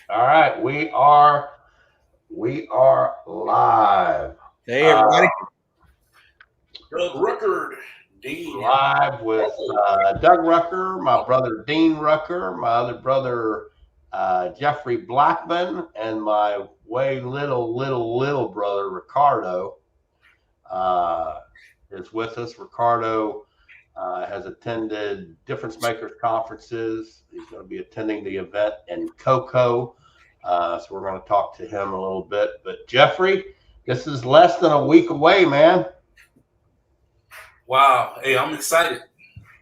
All right, we are live. Hey, Uh, everybody. Doug Ruckert, Dean, and Live with Doug Rucker, my brother Dean Rucker, my other brother Jeffrey Blackman, and my way little brother Ricardo uh, is with us. Ricardo has attended Difference Makers conferences. He's going to be attending the event in Cocoa. So we're going to talk to him a little bit. But Jeffrey, this is less than a week away, man. wow. Hey, I'm excited.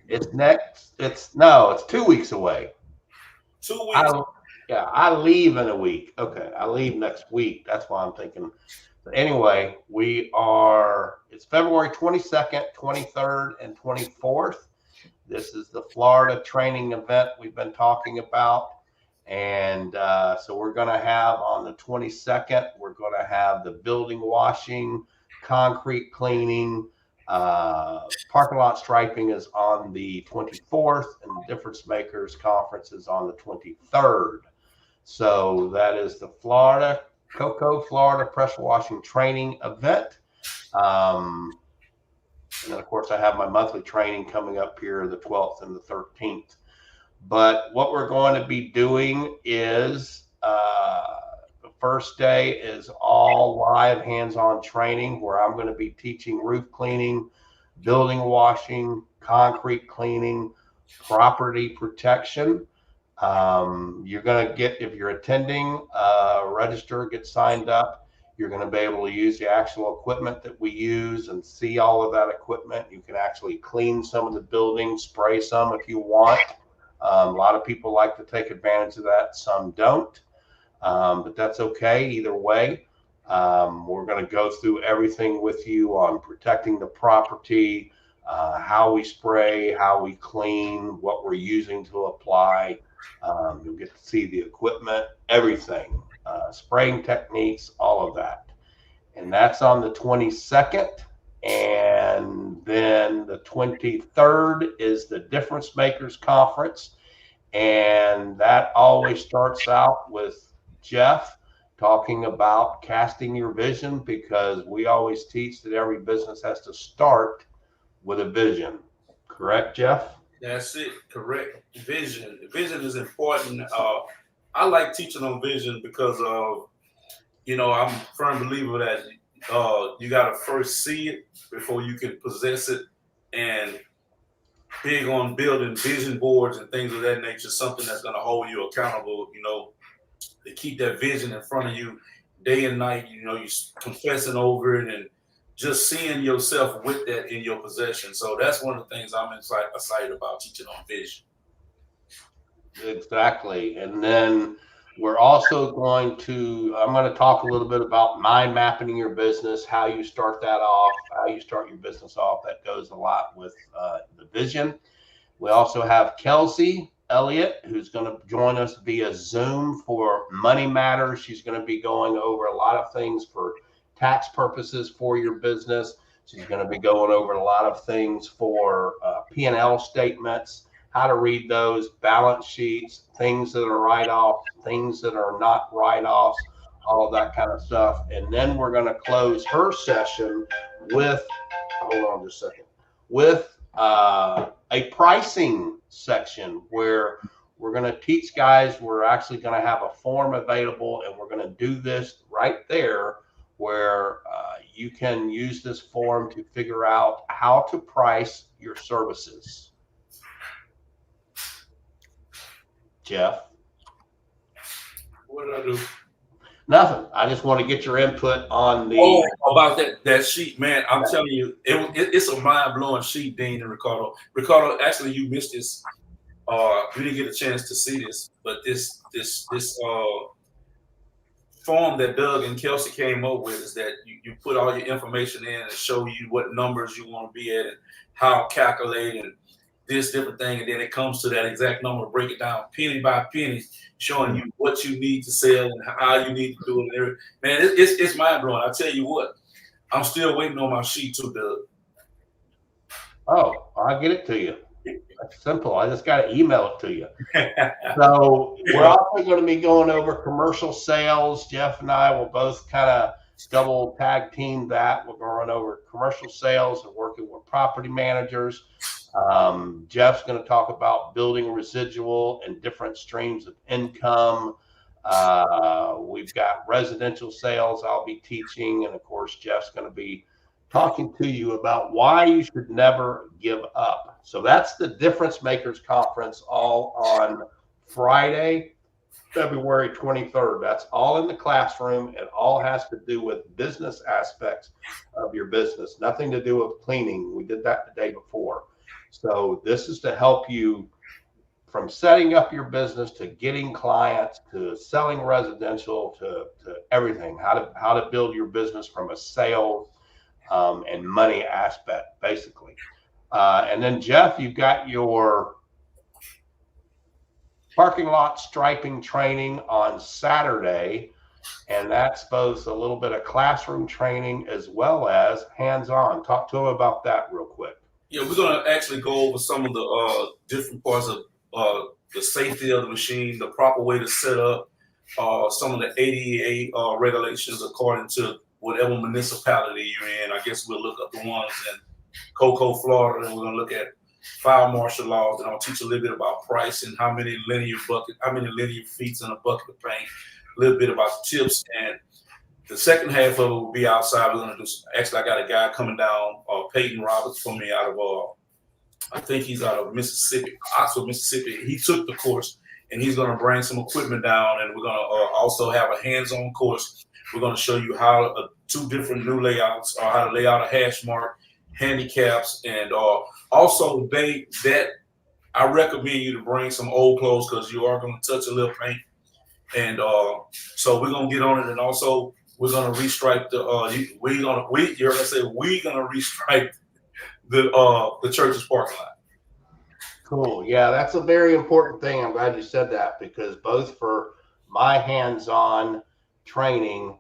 It's next. It's no. It's 2 weeks away. 2 weeks. I yeah. I leave in a week. Okay, I leave next week. That's why I'm thinking. So anyway, we are. It's February 22nd, 23rd, and 24th. This is the Florida training event we've been talking about. And so we're going to have on the 22nd, we're going to have the building washing, concrete cleaning, parking lot striping is on the 24th, and the Difference Makers Conference is on the 23rd. So that is the Cocoa, Florida pressure washing training event. Um, and then, of course, I have my monthly training coming up here the 12th and the 13th. But what we're going to be doing is the first day is all live hands on training where I'm going to be teaching roof cleaning, building washing, concrete cleaning, property protection. You're going to get, if you're attending, register, get signed up. You're going to be able to use the actual equipment that we use and see all of that equipment. You can actually clean some of the buildings, spray some if you want. A lot of people like to take advantage of that. Some don't, but that's okay either way. We're going to go through everything with you on protecting the property, how we spray, how we clean, what we're using to apply. You'll get to see the equipment, everything, spraying techniques, all of that. And that's on the 22nd. And then the 23rd is the Difference Makers Conference. And that always starts out with Jeff talking about casting your vision because we always teach that every business has to start with a vision. Correct, Jeff? That's it. Correct. Vision. Vision is important. I like teaching on vision because I'm a firm believer that you got to first see it before you can possess it, and big on building vision boards and things of that nature. Something that's going to hold you accountable. To keep that vision in front of you day and night. You confessing over it and just seeing yourself with that in your possession. So that's one of the things I'm excited about teaching on vision. Exactly. And then we're also I'm going to talk a little bit about mind mapping your business, how you start that off, how you start your business off. That goes a lot with the vision. We also have Kelsey Elliott, who's going to join us via Zoom for Money Matters. She's going to be going over a lot of things for tax purposes for your business. She's going to be going over a lot of things for P&L statements, how to read those, balance sheets, things that are write-offs, things that are not write-offs, all of that kind of stuff. And then we're going to close her session with, hold on just a second, with a pricing section where we're going to teach guys. We're actually going to have a form available, and we're going to do this right there where you can use this form to figure out how to price your services. Jeff? What did I do? Nothing. I just want to get your input on the. Oh, about that sheet, man. I'm telling you, it's a mind blowing sheet, Dean and Ricardo. Ricardo, actually, you missed this. We didn't get a chance to see this, but this form that Doug and Kelsey came up with is that you put all your information in and show you what numbers you want to be at and how calculate and this different thing, and then it comes to that exact number, break it down penny by penny, showing you what you need to sell and how you need to do it. Man, it's mind blowing. I tell you what, I'm still waiting on my sheet too, Doug. Oh, I'll get it to you. It's simple. I just got to email it to you. So we're also going to be going over commercial sales. Jeff and I will both kind of double tag team that. We're going to run over commercial sales and working with property managers. Jeff's going to talk about building residual and different streams of income. We've got residential sales I'll be teaching. And of course, Jeff's going to be talking to you about why you should never give up. So that's the Difference Makers Conference, all on Friday, February 23rd. That's all in the classroom. It all has to do with business aspects of your business, nothing to do with cleaning. We did that the day before. So this is to help you from setting up your business to getting clients to selling residential to everything, how to build your business from a sales and money aspect, basically. And then Jeff, you've got your parking lot striping training on Saturday, and that's both a little bit of classroom training as well as hands-on. Talk to him about that real quick. Yeah, we're going to actually go over some of the different parts of the safety of the machine, the proper way to set up, some of the ADA regulations according to whatever municipality you're in. I guess we'll look up the ones in Cocoa, Florida, and we're going to look at fire marshal laws, and I'll teach a little bit about price and how many linear feet in a bucket of paint, a little bit about the tips, and the second half of it will be outside. We're going to do actually, I got a guy coming down, Peyton Roberts, for me out of, I think he's out of Mississippi, Oxford, Mississippi. He took the course, and he's going to bring some equipment down, and we're going to also have a hands-on course. We're going to show you how two different new layouts, or how to lay out a hash mark, handicaps, and also I recommend you to bring some old clothes because you are going to touch a little paint, and so we're going to get on it, and also we're going to restripe we're going to restripe the church's parking lot. Cool. Yeah, that's a very important thing. I'm glad you said that, because both for my hands-on training,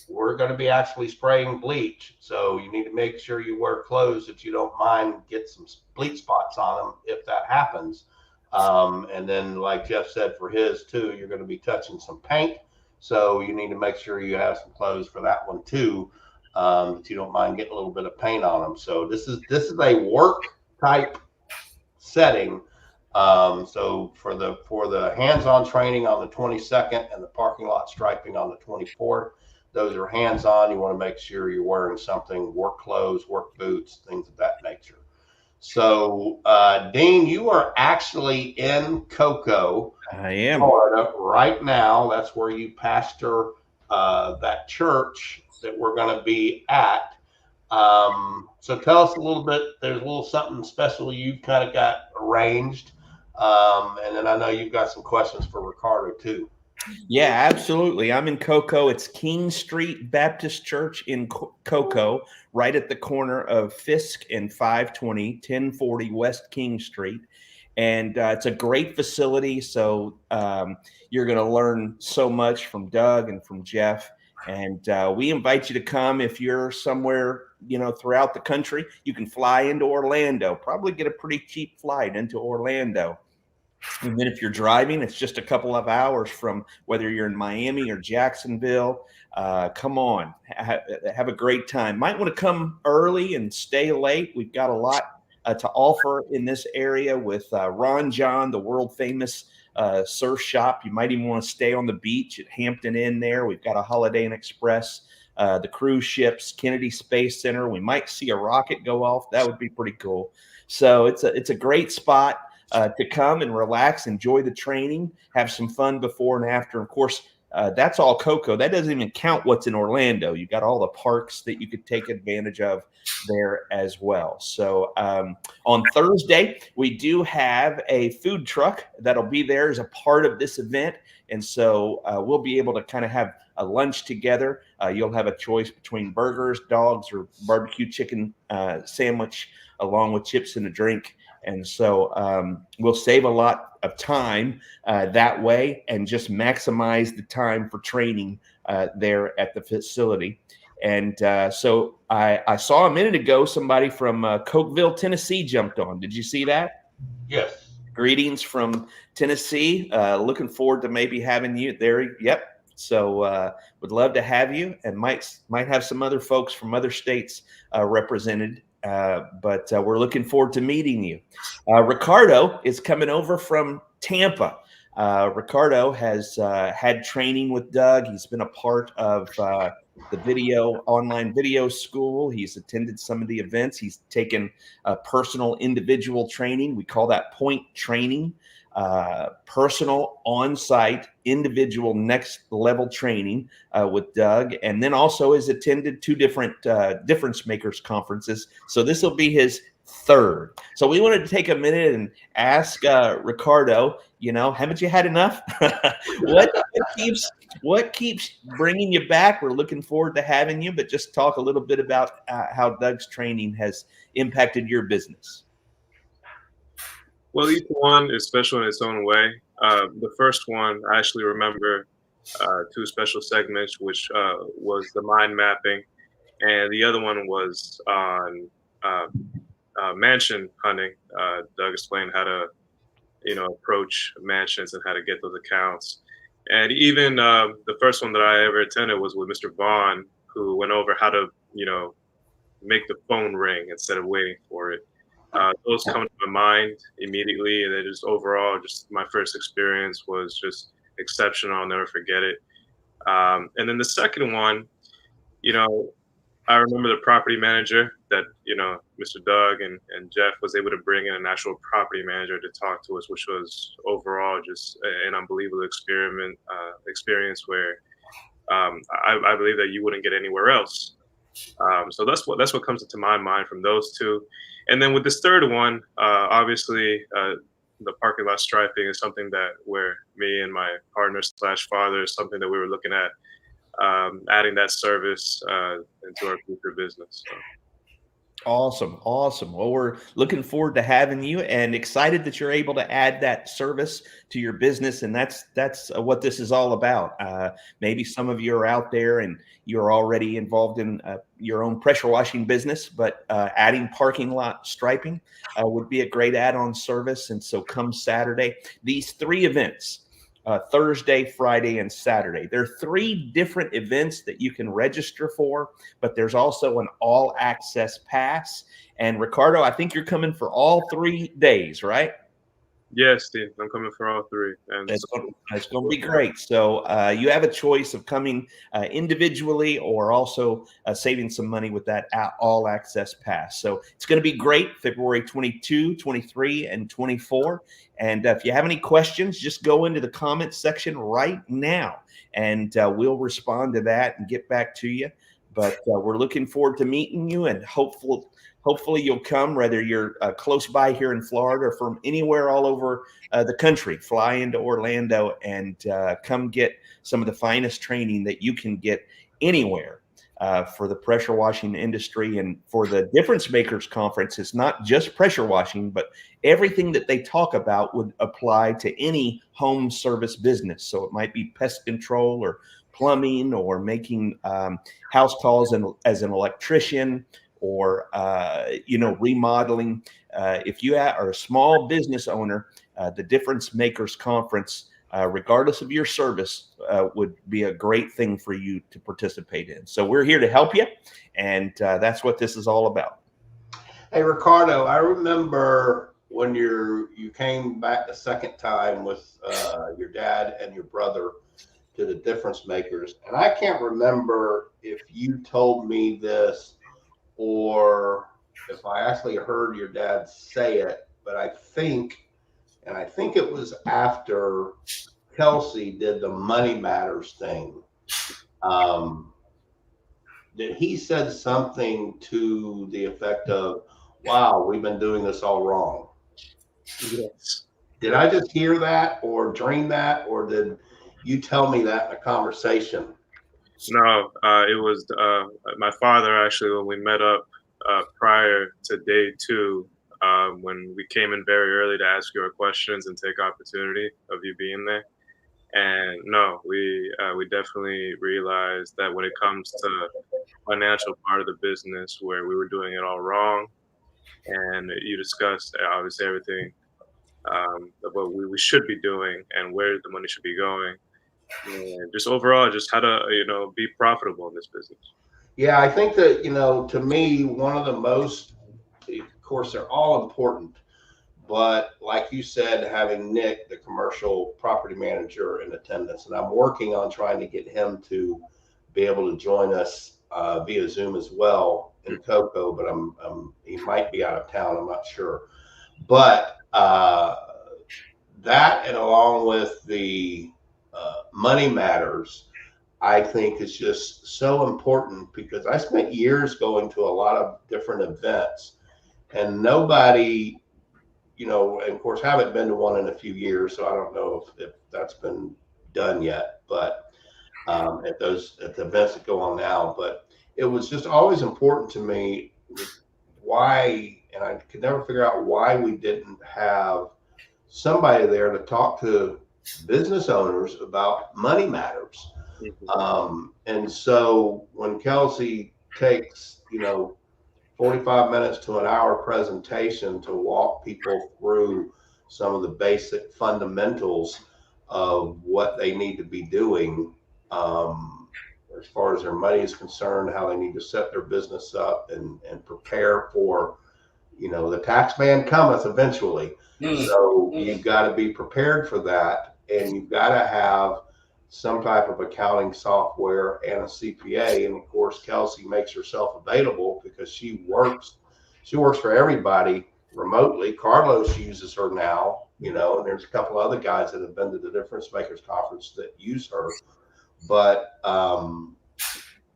we're going to be actually spraying bleach. So you need to make sure you wear clothes that you don't mind get some bleach spots on them if that happens. And then, like Jeff said, for his too, you're going to be touching some paint. So you need to make sure you have some clothes for that one too, that you don't mind getting a little bit of paint on them. So this is a work type setting. So for the hands-on training on the 22nd and the parking lot striping on the 24th, those are hands-on. You want to make sure you're wearing something, work clothes, work boots, things of that nature. So, Dean, you are actually in Cocoa, I am, Florida right now. That's where you pastor that church that we're going to be at. So tell us a little bit. There's a little something special you've kind of got arranged. And then I know you've got some questions for Ricardo too. Yeah, absolutely. I'm in Cocoa. It's King Street Baptist Church in Cocoa, right at the corner of Fisk and 520, 1040 West King Street. And it's a great facility. So you're going to learn so much from Doug and from Jeff. And we invite you to come. If you're somewhere, throughout the country, you can fly into Orlando, probably get a pretty cheap flight into Orlando. And then if you're driving, it's just a couple of hours from whether you're in Miami or Jacksonville. Come on, have a great time. Might want to come early and stay late. We've got a lot to offer in this area with Ron John, the world famous surf shop. You might even want to stay on the beach at Hampton Inn there. We've got a Holiday Inn Express, the cruise ships, Kennedy Space Center. We might see a rocket go off. That would be pretty cool. So it's a great spot to come and relax, enjoy the training, have some fun before and after. Of course, that's all Cocoa. That doesn't even count what's in Orlando. You got all the parks that you could take advantage of there as well. So on Thursday, we do have a food truck that'll be there as a part of this event. And so we'll be able to kind of have a lunch together. You'll have a choice between burgers, dogs, or barbecue chicken sandwich, along with chips and a drink. And so we'll save a lot of time that way and just maximize the time for training there at the facility. And so I saw a minute ago somebody from Cokeville, Tennessee jumped on. Did you see that? Yes. Greetings from Tennessee. Looking forward to maybe having you there. Yep. So would love to have you, and might have some other folks from other states represented. But we're looking forward to meeting you. Ricardo is coming over from Tampa. Ricardo has had training with Doug. He's been a part of the online video school. He's attended some of the events. He's taken personal individual training. We call that point training, personal on-site individual next level training with Doug. And then also has attended 2 different difference makers conferences. So this will be his 3rd. So we wanted to take a minute and ask Ricardo, haven't you had enough? What keeps bringing you back? We're looking forward to having you, but just talk a little bit about how Doug's training has impacted your business. Well, each one is special in its own way. The first one, I actually remember 2 special segments, which was the mind mapping, and the other one was on mansion hunting. Doug explained how to, approach mansions and how to get those accounts. And even the first one that I ever attended was with Mr. Vaughn, who went over how to, make the phone ring instead of waiting for it. Those come to my mind immediately, and then just overall, just my first experience was just exceptional. I'll never forget it. And then the second one, I remember the property manager that, Mr. Doug and Jeff was able to bring in an actual property manager to talk to us, which was overall just an unbelievable experience where I believe that you wouldn't get anywhere else. So that's what comes into my mind from those 2. And then with this third one, obviously, the parking lot striping is something that where me and my partner/father is something that we were looking at adding that service into our future business. So. Awesome. Well, we're looking forward to having you and excited that you're able to add that service to your business. And that's what this is all about. Maybe some of you are out there and you're already involved in your own pressure washing business, but adding parking lot striping would be a great add-on service. And so come Saturday, these 3 events, Thursday, Friday, and Saturday. There are 3 different events that you can register for, but there's also an all access pass. And Ricardo, I think you're coming for all 3 days, right? Yes, Steve, I'm coming for all 3. And it's going to be great. So you have a choice of coming individually or also saving some money with that all access pass. So it's going to be great, February 22, 23, and 24. And if you have any questions, just go into the comments section right now, and we'll respond to that and get back to you. But we're looking forward to meeting you, and hopefully you'll come, whether you're close by here in Florida or from anywhere all over the country. Fly into Orlando and come get some of the finest training that you can get anywhere for the pressure washing industry. And for the Difference Makers Conference, it's not just pressure washing, but everything that they talk about would apply to any home service business. So it might be pest control or plumbing or making house calls as an electrician, or remodeling. If you are a small business owner, the Difference Makers Conference, regardless of your service, would be a great thing for you to participate in. So we're here to help you, and that's what this is all about. Hey, Ricardo, I remember when you came back the second time with your dad and your brother to the Difference Makers, and I can't remember if you told me this or if I actually heard your dad say it, but I think it was after Kelsey did the Money Matters thing. That he said something to the effect of, "Wow, we've been doing this all wrong." Yes. Did I just hear that or dream that, or did you tell me that in a conversation? No, it was my father actually when we met up prior to day 2, when we came in very early to ask your questions and take opportunity of you being there. And no, we definitely realized that when it comes to financial part of the business, where we were doing it all wrong, and you discussed obviously everything what we should be doing and where the money should be going, and just overall, just how to be profitable in this business. Yeah, I think that, to me, one of the most, of course, they're all important, but like you said, having Nick, the commercial property manager, in attendance, and I'm working on trying to get him to be able to join us via Zoom as well in Cocoa, but he might be out of town. I'm not sure. But that, and along with the money matters, I think is just so important, because I spent years going to a lot of different events, and nobody, and of course haven't been to one in a few years, so I don't know if that's been done yet, but at the events that go on now. But it was just always important to me why, and I could never figure out why we didn't have somebody there to talk to business owners about money matters. And so when Kelsey takes, 45 minutes to an hour presentation to walk people through some of the basic fundamentals of what they need to be doing, as far as their money is concerned, how they need to set their business up and prepare for, the tax man cometh eventually. So you've got to be prepared for that, and you've got to have some type of accounting software and a CPA. And of course, Kelsey makes herself available because she works for everybody remotely. Carlos uses her now, and there's a couple other guys that have been to the Difference Makers Conference that use her, but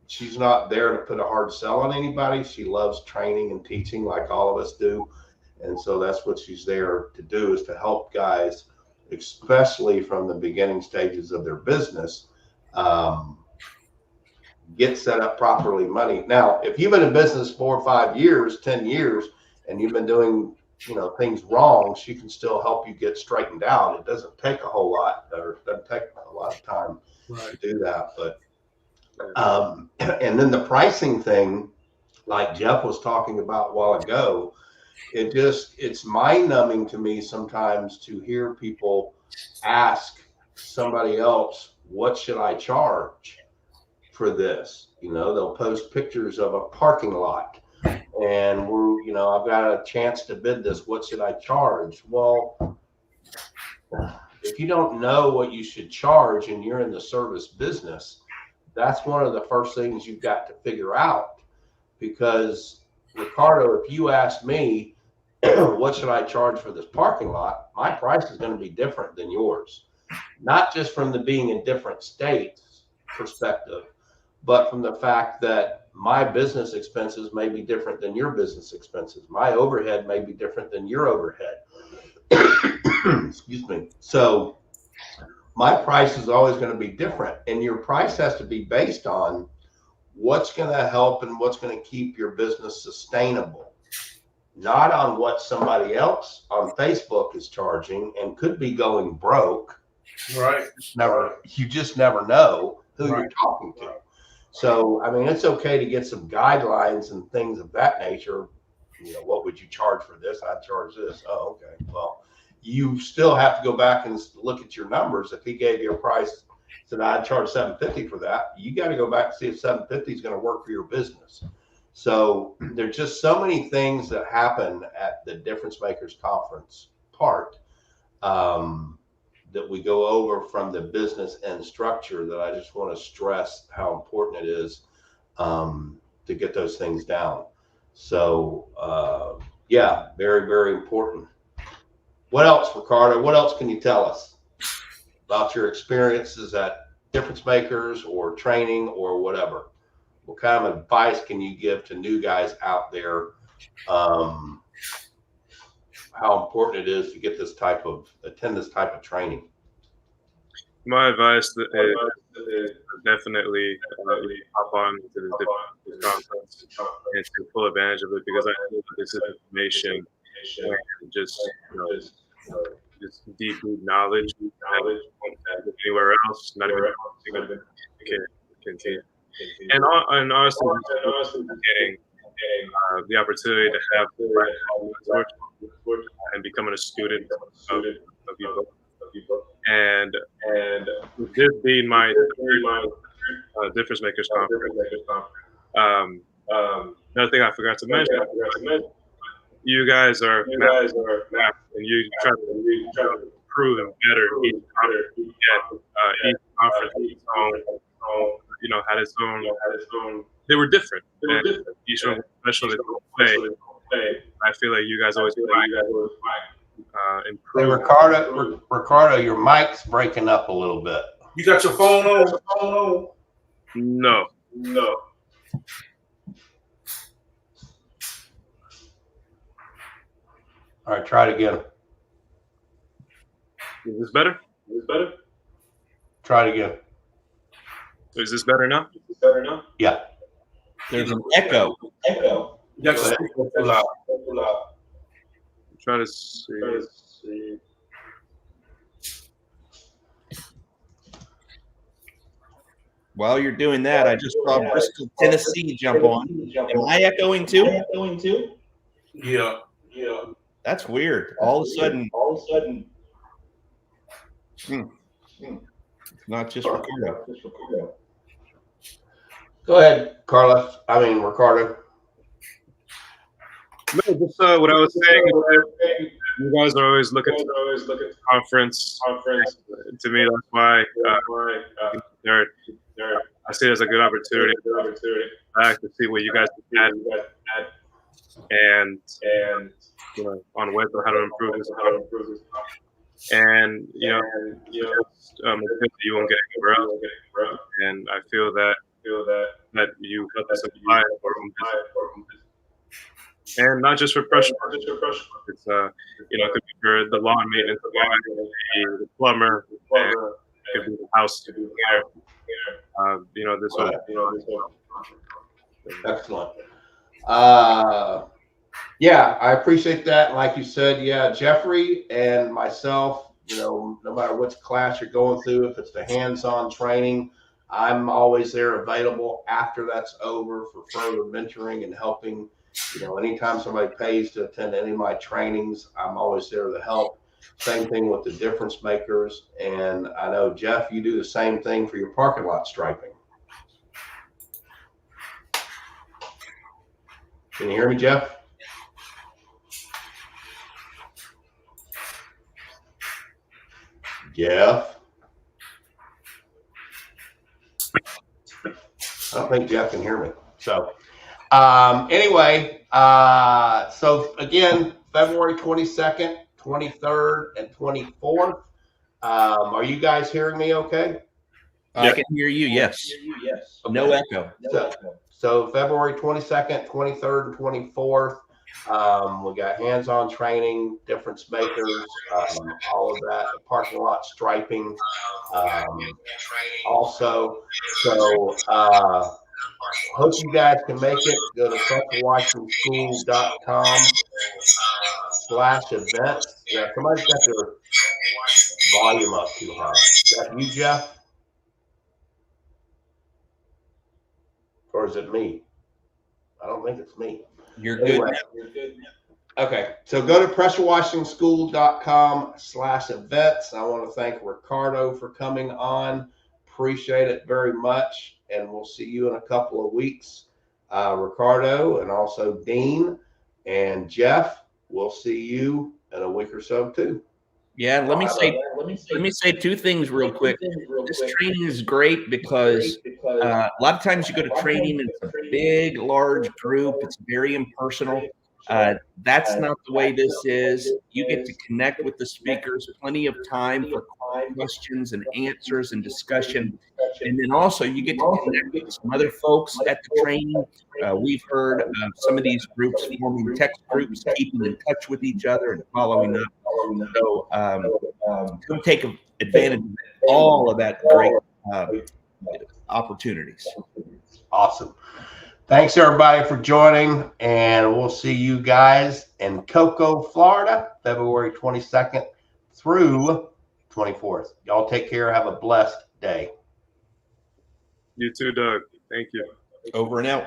she's not there to put a hard sell on anybody. She loves training and teaching like all of us do. And so that's what she's there to do, is to help guys, especially from the beginning stages of their business, get set up properly money. Now, if you've been in business 4 or 5 years, 10 years, and you've been doing, things wrong, she can still help you get straightened out. It doesn't take a whole lot, or it doesn't take a lot of time to do that. But, and then the pricing thing, like Jeff was talking about a while ago, it's mind numbing to me sometimes to hear people ask somebody else, what should I charge for this? They'll post pictures of a parking lot, and I've got a chance to bid this. What should I charge? Well, if you don't know what you should charge and you're in the service business, that's one of the first things you've got to figure out. Because Ricardo, if you ask me, what should I charge for this parking lot? My price is going to be different than yours, not just from the being in different states perspective, but from the fact that my business expenses may be different than your business expenses. My overhead may be different than your overhead. Excuse me. So my price is always going to be different, and your price has to be based on what's going to help and what's going to keep your business sustainable, not on what somebody else on Facebook is charging and could be going broke. Right. You just never know who you're talking to. So, I mean, it's okay to get some guidelines and things of that nature. What would you charge for this? I'd charge this. Oh, okay. Well, you still have to go back and look at your numbers. If he gave you a price, said I'd charge $750 for that, you got to go back and see if $750 is going to work for your business. So there's just so many things that happen at the Difference Makers Conference part that we go over from the business and structure, that I just want to stress how important it is to get those things down. So yeah, very, very important. What else, Ricardo? What else can you tell us about your experiences at Difference Makers or training or whatever? What kind of advice can you give to new guys out there? How important it is to get attend this type of training? My advice is definitely hop on to the Difference Conference and to full advantage of it, because I know this is information and just deep knowledge anywhere else, not even can teach. And honestly, getting the opportunity to have the right and becoming a student of you both. And with this being my Difference Makers Conference, another thing I forgot to mention, you guys are and you try to improve and better each conference. Each conference had its own. They were different. And each one was special in its own way. I feel like you guys always improve. Hey, Ricardo, your mic's breaking up a little bit. You got your phone on? No. All right, try it again. Is this better? Try it again. Is this better now? Yeah. There's an echo. You got your speaker too loud. I'm trying to see. While you're doing that, I just saw Bristol, Tennessee jump on. Am I echoing too? Yeah. That's weird. All of a sudden, it's not just Ricardo. Go ahead, Ricardo. No, just what I was saying. You guys are always looking to conference. To me, that's why I see it as a good opportunity. To see what you guys had, and on Wednesday how to improve this. And you won't get anywhere else. And I feel that you help us apply for and not just for pressure. It's it could be for the lawn maintenance guy, the plumber, and it could be the house cleaner. This one. Excellent. Yeah, I appreciate that. Like you said, yeah, Jeffrey and myself, no matter which class you're going through, if it's the hands-on training, I'm always there available after that's over for further mentoring and helping. Anytime somebody pays to attend any of my trainings, I'm always there to help. Same thing with the Difference Makers. And I know, Jeff, you do the same thing for your parking lot striping. Can you hear me, Jeff? Jeff? I don't think Jeff can hear me. So anyway, so again, February 22nd, 23rd, and 24th. Are you guys hearing me okay? I can hear you, yes. Okay. No echo. So February 22nd, 23rd, and 24th. We got hands-on training, Difference Makers, all of that, parking lot striping, also. So hope you guys can make it. Go to PressureWashingSchool.com/events. Yeah, somebody's got their volume up too high. Is that you, Jeff? Or is it me? I don't think it's me. You're good. Anyway, okay, so go to PressureWashingSchool.com/events. I want to thank Ricardo for coming on. Appreciate it very much, and we'll see you in a couple of weeks. Ricardo and also Dean and Jeff, we'll see you in a week or so too. Yeah, let me say two things real quick. This training is great because a lot of times you go to training and it's a big, large group. It's very impersonal. That's not the way this is. You get to connect with the speakers, plenty of time for questions and answers and discussion. And then also you get to connect with some other folks at the training. We've heard of some of these groups forming text groups, keeping in touch with each other and following up. So come take advantage of all of that great opportunities. Awesome. Thanks everybody for joining, and we'll see you guys in Cocoa, Florida, February 22nd through 24th. Y'all take care. Have a blessed day. You too, Doug. Thank you. Over and out.